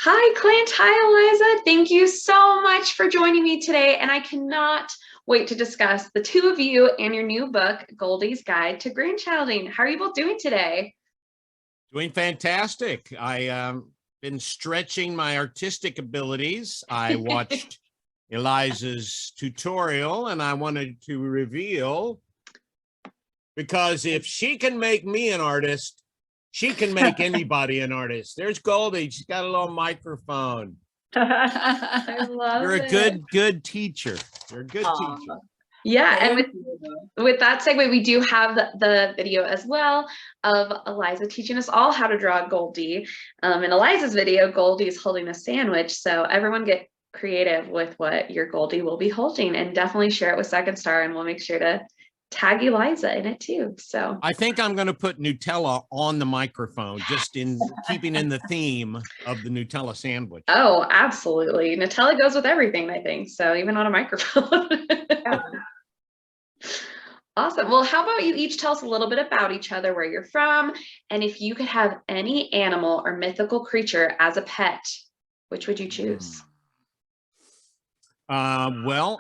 Hi, Clint. Hi, Eliza. Thank you so much for joining me today. And I cannot wait to discuss the two of you and your new book, Goldie's Guide to Grandchilding. How are you both doing today? Doing fantastic. Been stretching my artistic abilities. I watched Eliza's tutorial and I wanted to reveal, because if she can make me an artist, she can make anybody an artist. There's Goldie. She's got a little microphone. I love You're a it. good teacher. You're a good teacher. Yeah, and with that segue, we do have the video as well of Eliza teaching us all how to draw Goldie. In Eliza's video, Goldie is holding a sandwich, so everyone get creative with what your Goldie will be holding, and definitely share it with Second Star, and we'll make sure to tag Eliza in it too. So I think I'm going to put Nutella on the microphone, just in keeping in the theme of the Nutella sandwich. Oh, absolutely. Nutella goes with everything, I think. So even on a microphone. Awesome. Well, how about you each tell us a little bit about each other, where you're from, and if you could have any animal or mythical creature as a pet, which would you choose? Well,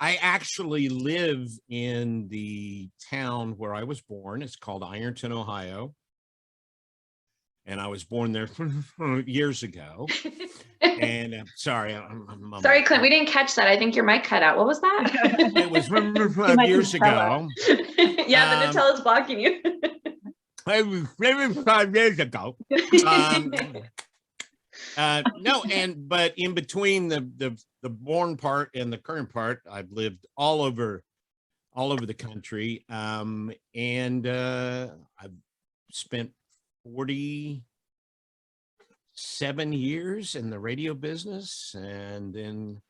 I actually live in the town where I was born. It's called Ironton, Ohio. And I was born there years ago. And sorry, sorry, Clint, we didn't catch that. I think your mic cut out. What was that? It was 5 years ago. Yeah, the Nutella's blocking you. I was 5 years ago. But in between the born part and the current part, I've lived all over the country. And I've spent 47 years in the radio business, and then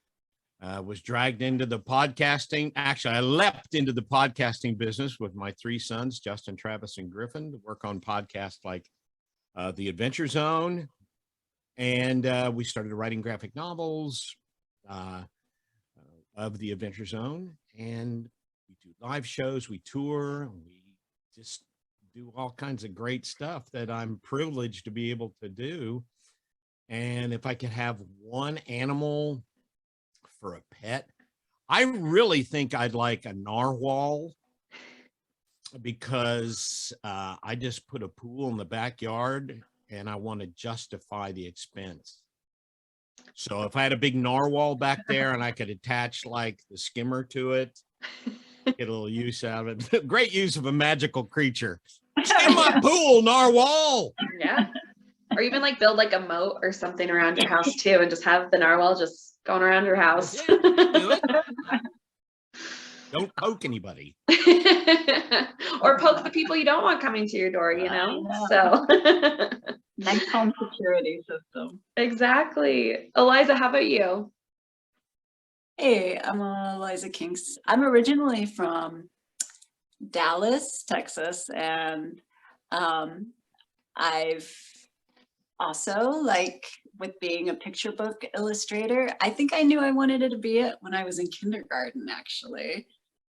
was dragged into the podcasting. Actually, I leapt into the podcasting business with my three sons, Justin, Travis, and Griffin, to work on podcasts like The Adventure Zone. And we started writing graphic novels of The Adventure Zone. And we do live shows, we tour, we just do all kinds of great stuff that I'm privileged to be able to do. And if I could have one animal for a pet, I really think I'd like a narwhal, because I just put a pool in the backyard and I want to justify the expense. So if I had a big narwhal back there and I could attach like the skimmer to it, get a little use out of it. Great use of a magical creature. In my pool, narwhal. Yeah. Or even like build like a moat or something around your house too, and just have the narwhal just going around your house. Yeah, do it. Don't poke anybody. Or poke the people you don't want coming to your door, you know? So nice home security system. Exactly. Eliza, how about you? Hey, I'm Eliza Kinkz. I'm originally from Dallas, Texas, and I've also, like, with being a picture book illustrator, I think I knew I wanted to be it when I was in kindergarten, actually,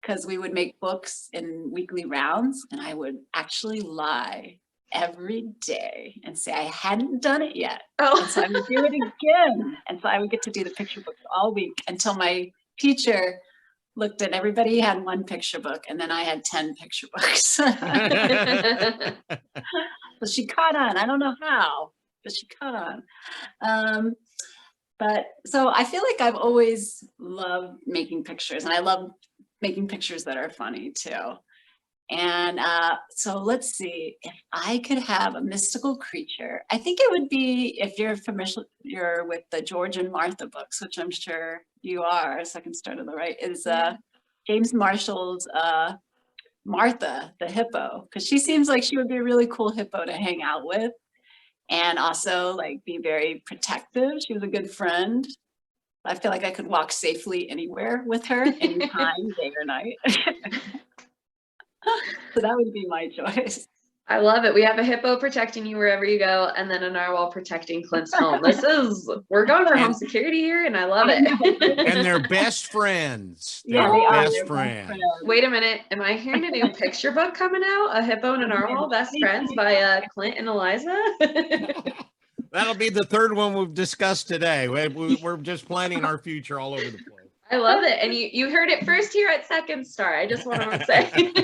because we would make books in weekly rounds, and I would actually lie every day and say I hadn't done it yet. Oh. And so I would do it again. And so I would get to do the picture books all week until my teacher looked at everybody had one picture book, and then I had 10 picture books. So she caught on. I don't know how, but she caught on. But so I feel like I've always loved making pictures, and I love making pictures that are funny too. And so let's see, if I could have a mystical creature, I think it would be, if you're familiar with the George and Martha books, which I'm sure you are, Second Star to the Right, is James Marshall's Martha, the hippo, because she seems like she would be a really cool hippo to hang out with, and also like be very protective. She was a good friend. I feel like I could walk safely anywhere with her, anytime, day or night. So that would be my choice. I love it. We have a hippo protecting you wherever you go, and then a narwhal protecting Clint's home. We're going for home security here, and I love it. And they're best friends. Yeah, they are best friends. Wait a minute. Am I hearing a new picture book coming out? A hippo and a narwhal, best friends, by Clint and Eliza? That'll be the third one we've discussed today. We're just planning our future all over the place. I love it. And you heard it first here at Second Star. I just want to say.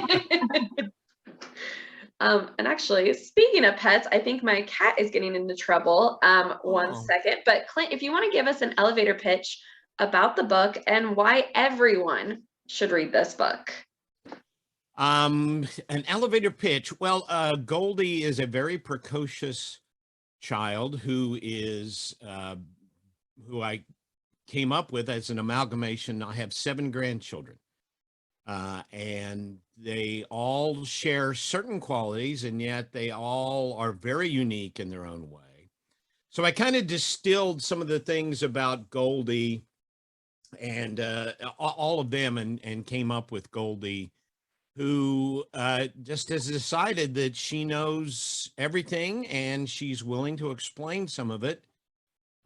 And actually, speaking of pets, I think my cat is getting into trouble. One second. But Clint, if you want to give us an elevator pitch about the book and why everyone should read this book. An elevator pitch. Well, Goldie is a very precocious child who I came up with as an amalgamation. I have 7 grandchildren, and they all share certain qualities, and yet they all are very unique in their own way. So I kind of distilled some of the things about Goldie and all of them and came up with Goldie, who just has decided that she knows everything and she's willing to explain some of it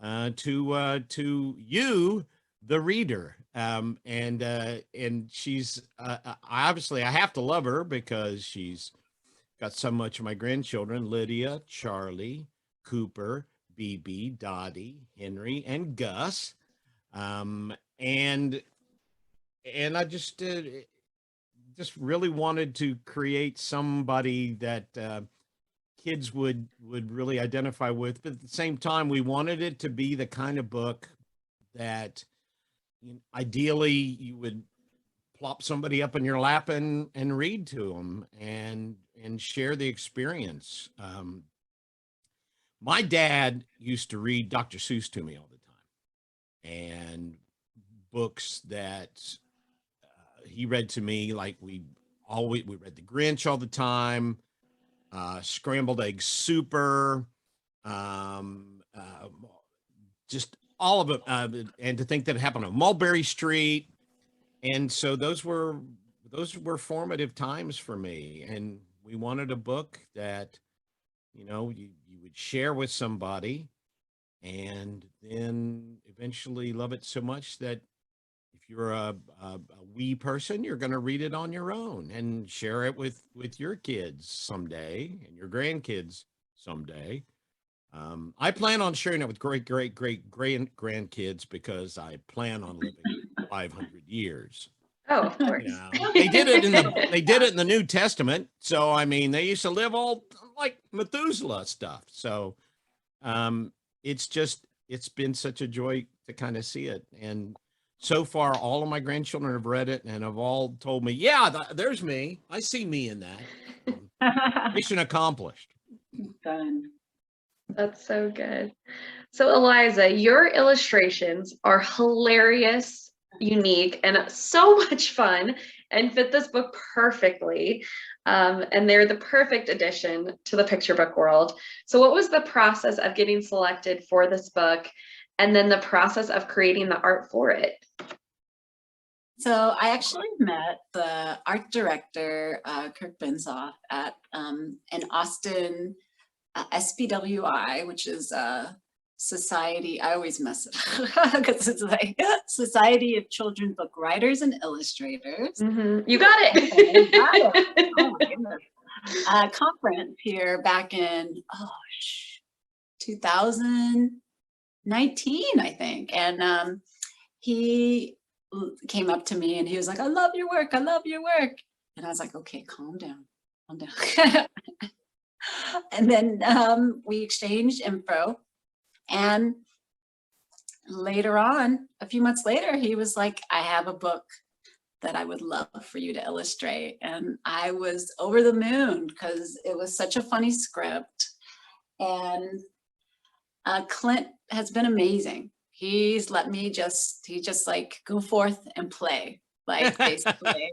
to you, the reader. And she's obviously, I have to love her because she's got so much of my grandchildren: Lydia, Charlie, Cooper, BB, Dottie, Henry, and Gus. And I just really wanted to create somebody that kids would really identify with, but at the same time, we wanted it to be the kind of book that ideally you would plop somebody up in your lap and read to them and share the experience. My dad used to read Dr. Seuss to me all the time, and books that he read to me, like we read The Grinch all the time, Scrambled Egg Super, just all of it. And to think that it happened on Mulberry Street. And so those were formative times for me. And we wanted a book that, you would share with somebody and then eventually love it so much that if you're a wee person, you're going to read it on your own and share it with your kids someday and your grandkids someday. I plan on sharing it with great grandkids because I plan on living 500 years. Oh, of course. They did it in the New Testament. So, I mean, they used to live all like Methuselah stuff. So, it's been such a joy to kind of see it. And so far, all of my grandchildren have read it and have all told me, yeah, there's me. I see me in that. Mission accomplished. Done. That's so good. So Eliza, your illustrations are hilarious, unique, and so much fun and fit this book perfectly. And they're the perfect addition to the picture book world. So what was the process of getting selected for this book, and then the process of creating the art for it? So I actually met the art director, Kirk Benzoff, at an Austin SBWI, which is a society. I always mess it up because it's like Society of Children's Book Writers and Illustrators. Mm-hmm. You got it. You got it. Oh my goodness. Conference here back in 2019, I think. And he came up to me and he was like, I love your work. I love your work. And I was like, okay, calm down. Calm down. And then we exchanged info. And later on, a few months later, he was like, I have a book that I would love for you to illustrate. And I was over the moon because it was such a funny script. And Clint has been amazing. He's let me he just like go forth and play, like basically.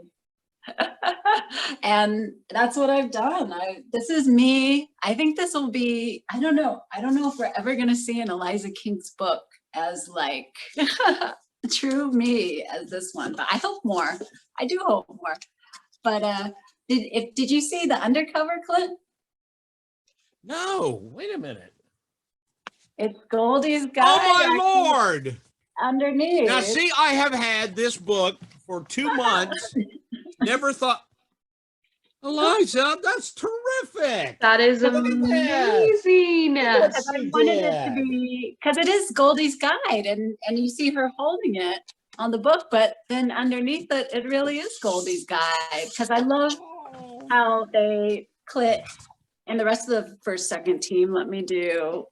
And that's what I've done. This is me. I think this will be, I don't know if we're ever going to see an Eliza Kinkz book as like true me as this one, but I hope more. I do hope more. But did you see the undercover, Clint? No, wait a minute. It's Goldie's guy. Oh my Lord. Underneath. Now see, I have had this book for 2 months. Never thought, Eliza, that's terrific. That is Look at that. amazing. Because I She wanted it to did. be, because it is Goldie's guide, and you see her holding it on the book, but then underneath it, it really is Goldie's guide. Because I love Oh. how Clint and the rest of the first, second team let me do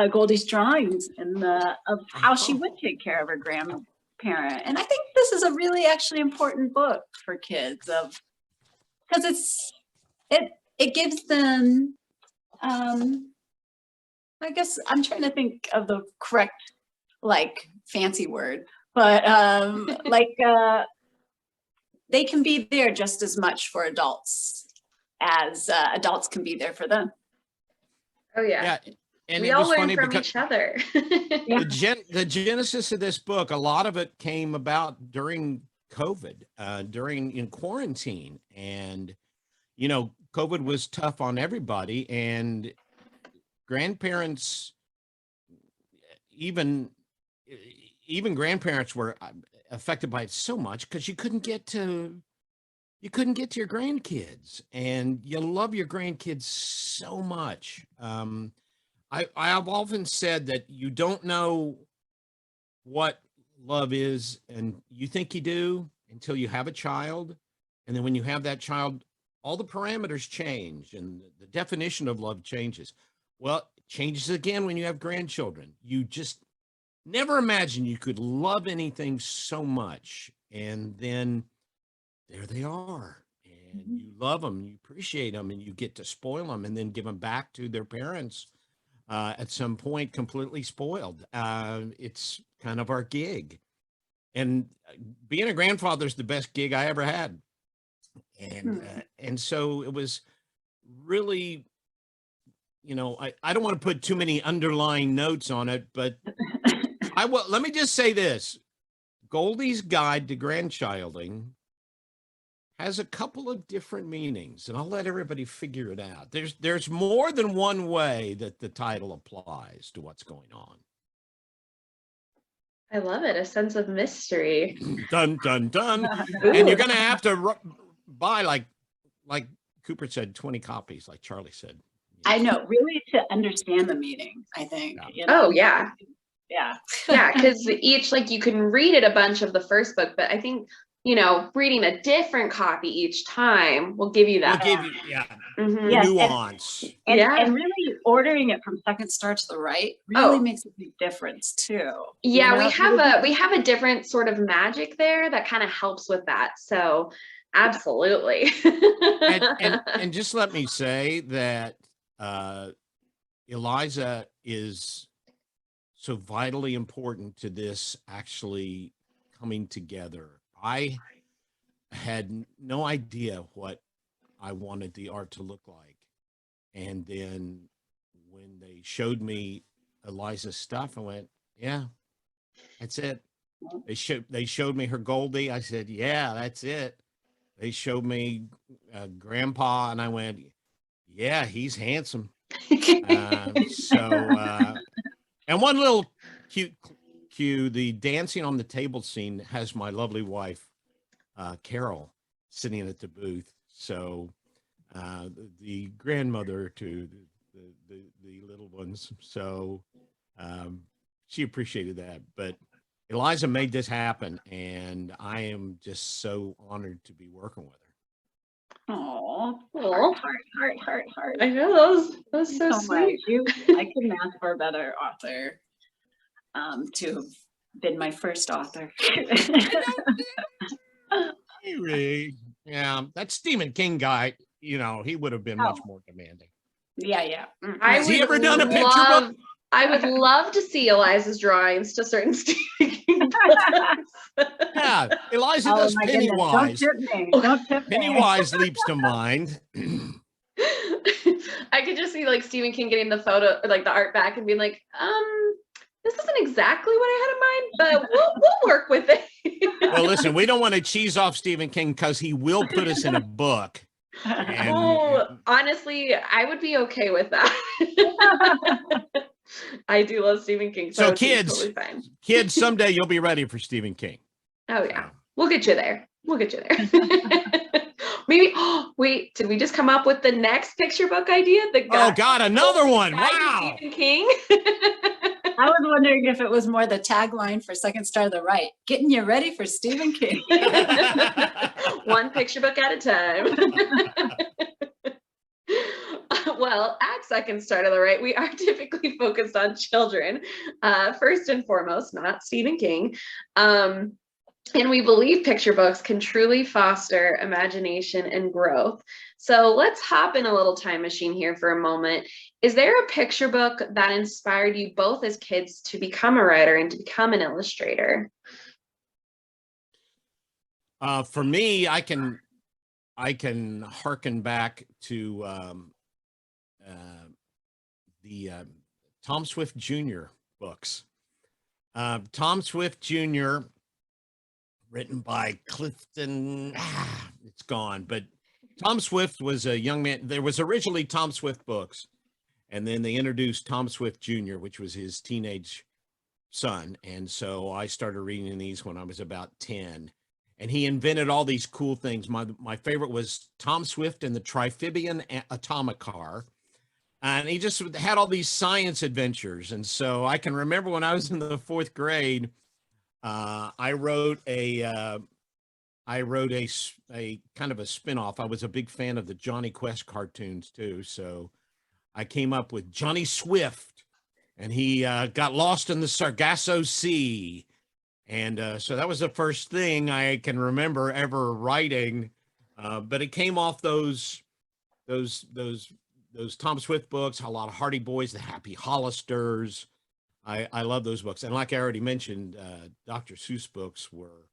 Goldie's drawings and of how she would take care of her grandparent. And I think this is a really actually important book for kids because it gives them, I guess I'm trying to think of the correct, like, fancy word, but they can be there just as much for adults as adults can be there for them. Oh yeah. Yeah. And We it all was learn funny from because each other. the genesis of this book, a lot of it came about during COVID, in quarantine. And, you know, COVID was tough on everybody, and grandparents, even grandparents were affected by it so much because you couldn't get to your grandkids, and you love your grandkids so much. I have often said that you don't know what love is, and you think you do until you have a child. And then when you have that child, all the parameters change and the definition of love changes. Well, it changes again when you have grandchildren. You just never imagined you could love anything so much. And then there they are. And you love them, you appreciate them, and you get to spoil them and then give them back to their parents at some point, completely spoiled. It's kind of our gig. And being a grandfather is the best gig I ever had. And so it was really, you know, I don't want to put too many underlying notes on it, but let me just say this. Goldie's Guide to Grandchilding has a couple of different meanings, and I'll let everybody figure it out. There's more than one way that the title applies to what's going on. I love it. A sense of mystery. Dun, dun, dun. Ooh. And you're going to have to buy, like Cooper said, 20 copies, like Charlie said. I know, really, to understand the meaning, I think. Yeah. You know? Oh yeah. Yeah. Yeah, because each, like, you can read it a bunch of the first book, but I think, you know, reading a different copy each time will give you that. We'll give you, Mhm. Yes, nuance. And really ordering it from second start to the right really makes a big difference too. Yeah, you know? we have a different sort of magic there that kind of helps with that. So absolutely. and just let me say that Eliza is so vitally important to this actually coming together. I had no idea what I wanted the art to look like. And then when they showed me Eliza's stuff, I went, yeah, that's it. They showed me her Goldie. I said, yeah, that's it. They showed me Grandpa, and I went, yeah, he's handsome. And one little cute cue, the dancing on the table scene has my lovely wife, Carol, sitting at the booth. So the grandmother to the little ones. So she appreciated that. But Eliza made this happen, and I am just so honored to be working with her. Oh, heart. I know, that was so sweet. I couldn't ask for a better author to have been my first author. Yeah, that Stephen King guy, you know, he would have been much more demanding. Yeah. Has he ever done a picture book? I would love to see Eliza's drawings to certain Stephen King books. Yeah, Eliza does Pennywise. Don't tip me. Pennywise leaps to mind. I could just see, like, Stephen King getting the photo, like the art back, and being like, this isn't exactly what I had in mind, but we'll work with it. Well, listen, we don't want to cheese off Stephen King because he will put us in a book. And, honestly, I would be okay with that. I do love Stephen King. So kids, totally fine. Kids, someday you'll be ready for Stephen King. Oh yeah, we'll get you there. We Maybe, oh, wait, did we just come up with the next picture book idea? Oh God, another one. Wow. Stephen King. I was wondering if it was more the tagline for Second Star to the Right, getting you ready for Stephen King. One picture book at a time. Well, at Second Star to the Right, we are typically focused on children, first and foremost, not Stephen King. And we believe picture books can truly foster imagination and growth. So let's hop in a little time machine here for a moment. Is there a picture book that inspired you both as kids to become a writer and to become an illustrator? For me, I can hearken back to the Tom Swift Jr. books. Tom Swift Jr., written by Clifton, it's gone, but Tom Swift was a young man. There was originally Tom Swift books, and then they introduced Tom Swift Jr., which was his teenage son. And so I started reading these when I was about 10. And he invented all these cool things. My favorite was Tom Swift and the Triphibian Atomic Car. And he just had all these science adventures. And so I can remember when I was in the 4th grade, I wrote a kind of a spinoff. I was a big fan of the Johnny Quest cartoons too. So I came up with Johnny Swift, and he got lost in the Sargasso Sea. And so that was the first thing I can remember ever writing. But it came off those Tom Swift books, a lot of Hardy Boys, the Happy Hollisters. I love those books. And like I already mentioned, Dr. Seuss books were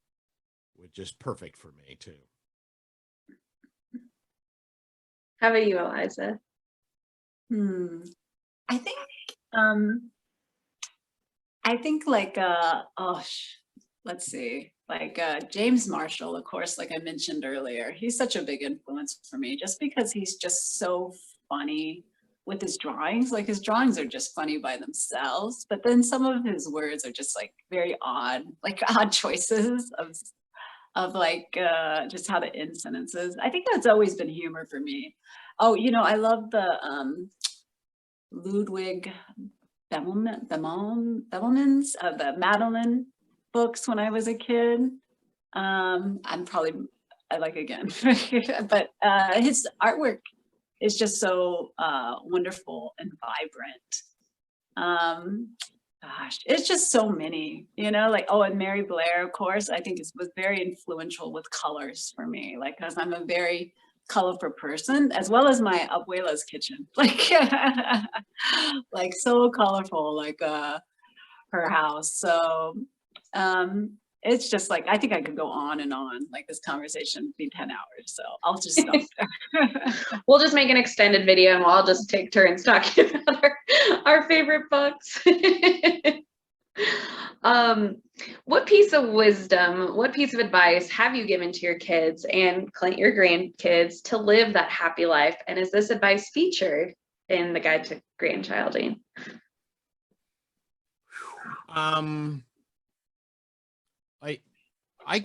just perfect for me too. How about you, Eliza? I think like let's see, like James Marshall, of course, like I mentioned earlier, he's such a big influence for me just because he's just so funny with his drawings. Like his drawings are just funny by themselves, but then some of his words are just like very odd, like odd choices of like just how to end sentences. I think that's always been humor for me. Oh, you know, I love the Ludwig Bemelmans, the Madeline books when I was a kid. I like again, but his artwork is just so wonderful and vibrant. Gosh, it's just so many, you know, like, oh, and Mary Blair, of course, I think was very influential with colors for me, like, because I'm a very colorful person, as well as my abuela's kitchen, like, like so colorful, like her house. So it's just like, I think I could go on and on, like this conversation would be 10 hours. So I'll just stop there. We'll just make an extended video and we'll all just take turns talking about our favorite books. What piece of wisdom, what piece of advice have you given to your kids and Clint, your grandkids, to live that happy life? And is this advice featured in the Guide to Grandchilding? I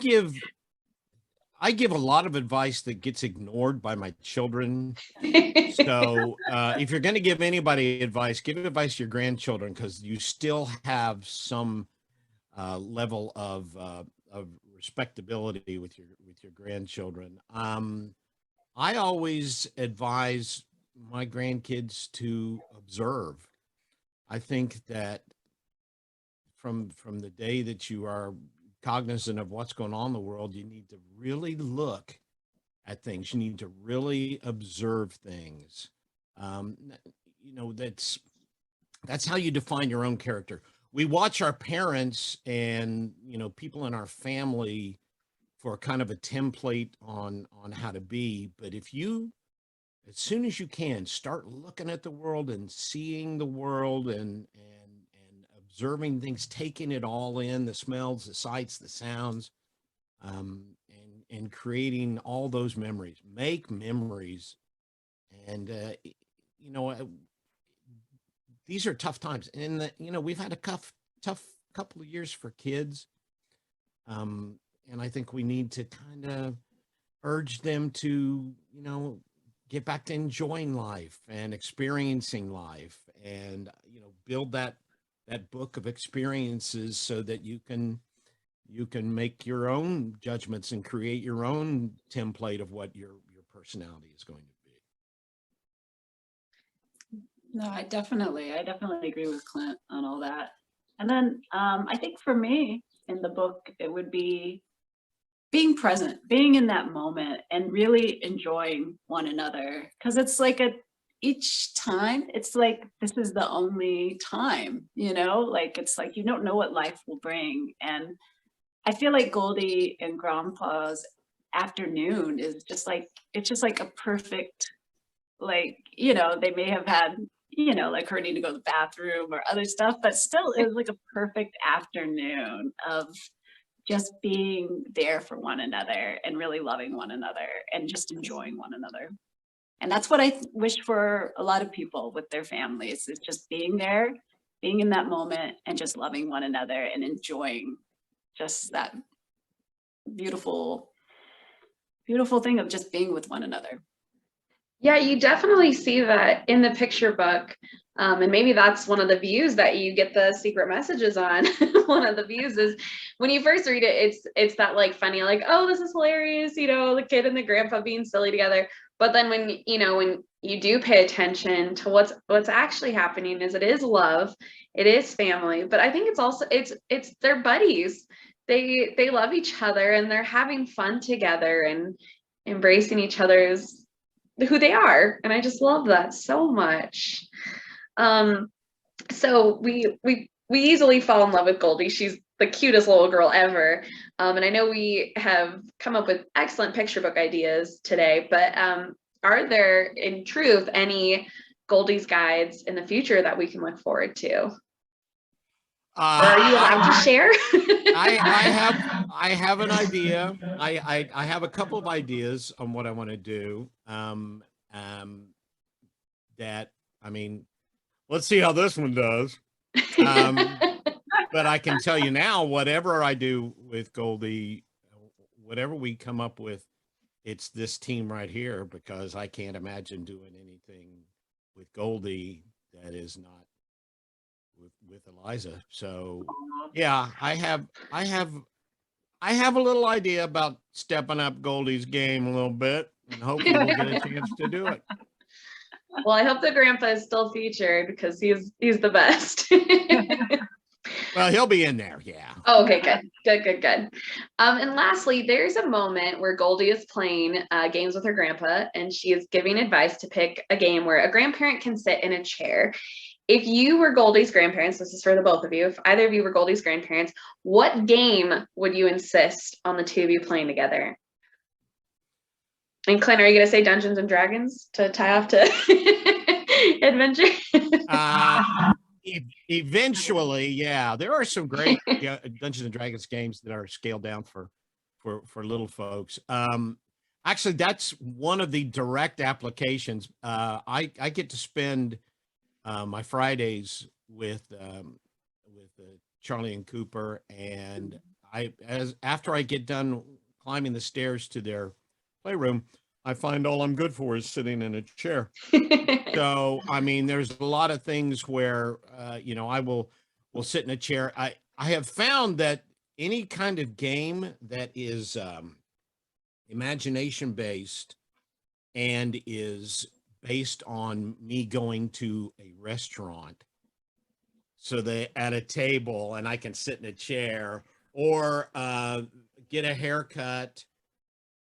give a lot of advice that gets ignored by my children. So if you're going to give anybody advice, give advice to your grandchildren, because you still have some level of respectability with your grandchildren. I always advise my grandkids to observe. I think that from the day that you are cognizant of what's going on in the world, you need to really look at things. You need to really observe things. You know, that's how you define your own character. We watch our parents and, you know, people in our family for kind of a template on how to be. But if you, as soon as you can, start looking at the world and seeing the world and observing things, taking it all in, the smells, the sights, the sounds, and creating all those memories. Make memories. And, you know, these are tough times. And, you know, we've had a tough couple of years for kids. And I think we need to kind of urge them to, you know, get back to enjoying life and experiencing life, and, you know, build that book of experiences so that you can make your own judgments and create your own template of what your personality is going to be. No, I definitely agree with Clint on all that. And then I think for me in the book, it would be being present, being in that moment and really enjoying one another. Because it's like each time, it's like, this is the only time, you know, like, it's like, you don't know what life will bring. And I feel like Goldie and Grandpa's afternoon is just like, it's just like a perfect, like, you know, they may have had, you know, like her need to go to the bathroom or other stuff, but still it was like a perfect afternoon of just being there for one another and really loving one another and just enjoying one another. And that's what I wish for a lot of people with their families, is just being there, being in that moment and just loving one another and enjoying just that beautiful, beautiful thing of just being with one another. Yeah, you definitely see that in the picture book. And maybe that's one of the views that you get the secret messages on. One of the views is when you first read it, it's that like funny, like, oh, this is hilarious, you know, the kid and the grandpa being silly together. But then when, you know, when you do pay attention to what's actually happening, is it is love, it is family, but I think it's also it's their buddies. They love each other and they're having fun together and embracing each other's who they are, and I just love that so much. So we easily fall in love with Goldie. She's the cutest little girl ever, and I know we have come up with excellent picture book ideas today, but are there in truth any Goldie's guides in the future that we can look forward to? Or are you allowed to share? I have an idea. I have a couple of ideas on what I want to do. That, I mean, let's see how this one does. But I can tell you now, whatever I do with Goldie, whatever we come up with, it's this team right here, because I can't imagine doing anything with Goldie that is not with Eliza. So yeah, I have a little idea about stepping up Goldie's game a little bit, and hopefully we'll get a chance to do it. Well, I hope the grandpa is still featured, because he's the best. Well, he'll be in there, yeah. Oh, okay, good. And lastly, there's a moment where Goldie is playing games with her grandpa, and she is giving advice to pick a game where a grandparent can sit in a chair. If you were Goldie's grandparents, this is for the both of you, if either of you were Goldie's grandparents, what game would you insist on the two of you playing together? And Clint, are you going to say Dungeons and Dragons to tie off to adventure? Eventually, yeah. There are some great Dungeons and Dragons games that are scaled down for little folks. Actually, that's one of the direct applications. I get to spend my Fridays with Charlie and Cooper, and after I get done climbing the stairs to their playroom, I find all I'm good for is sitting in a chair. So, I mean, there's a lot of things where, you know, I will sit in a chair. I have found that any kind of game that is imagination based and is based on me going to a restaurant, so they at a table and I can sit in a chair, or get a haircut,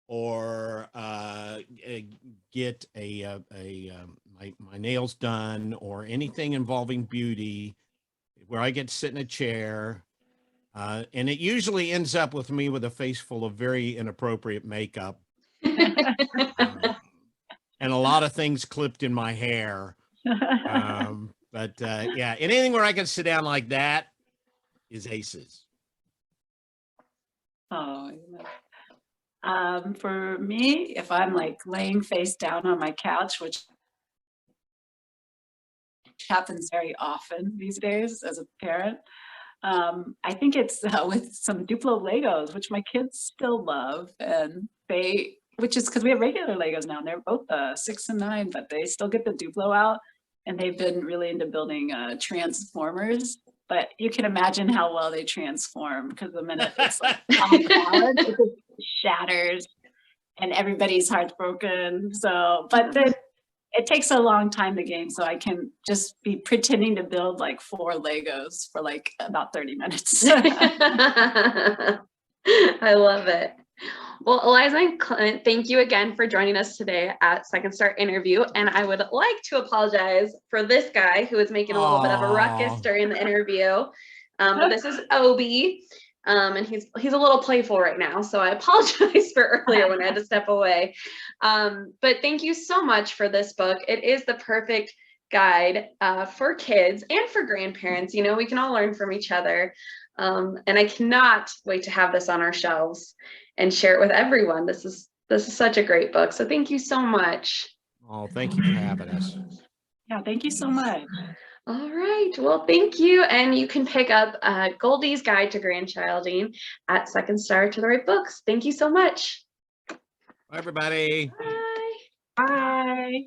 or get my nails done, or anything involving beauty, where I get to sit in a chair, and it usually ends up with me with a face full of very inappropriate makeup, and a lot of things clipped in my hair. But yeah, anything where I can sit down like that is aces. Oh, for me, if I'm like laying face down on my couch, which happens very often these days as a parent, I think it's with some Duplo Legos, which my kids still love, and they, which is because we have regular Legos now, and they're both 6 and 9, but they still get the Duplo out, and they've been really into building Transformers. But you can imagine how well they transform, because the minute it's like on balance, it just shatters, and everybody's heart's broken. So, but then it takes a long time to game, so I can just be pretending to build like 4 Legos for like about 30 minutes. I love it. Well, Eliza and Clint, thank you again for joining us today at Second Start Interview. And I would like to apologize for this guy who was making a little bit of a ruckus during the interview. But this is Obi, and he's a little playful right now. So I apologize for earlier when I had to step away. But thank you so much for this book. It is the perfect guide for kids and for grandparents. You know, we can all learn from each other. And I cannot wait to have this on our shelves and share it with everyone. This is such a great book. So thank you so much. Oh, thank you for having us. Yeah, thank you so much. All right. Well, thank you. And you can pick up Goldie's Guide to Grandchilding at Second Star to the Right Books. Thank you so much. Bye, everybody. Bye. Bye.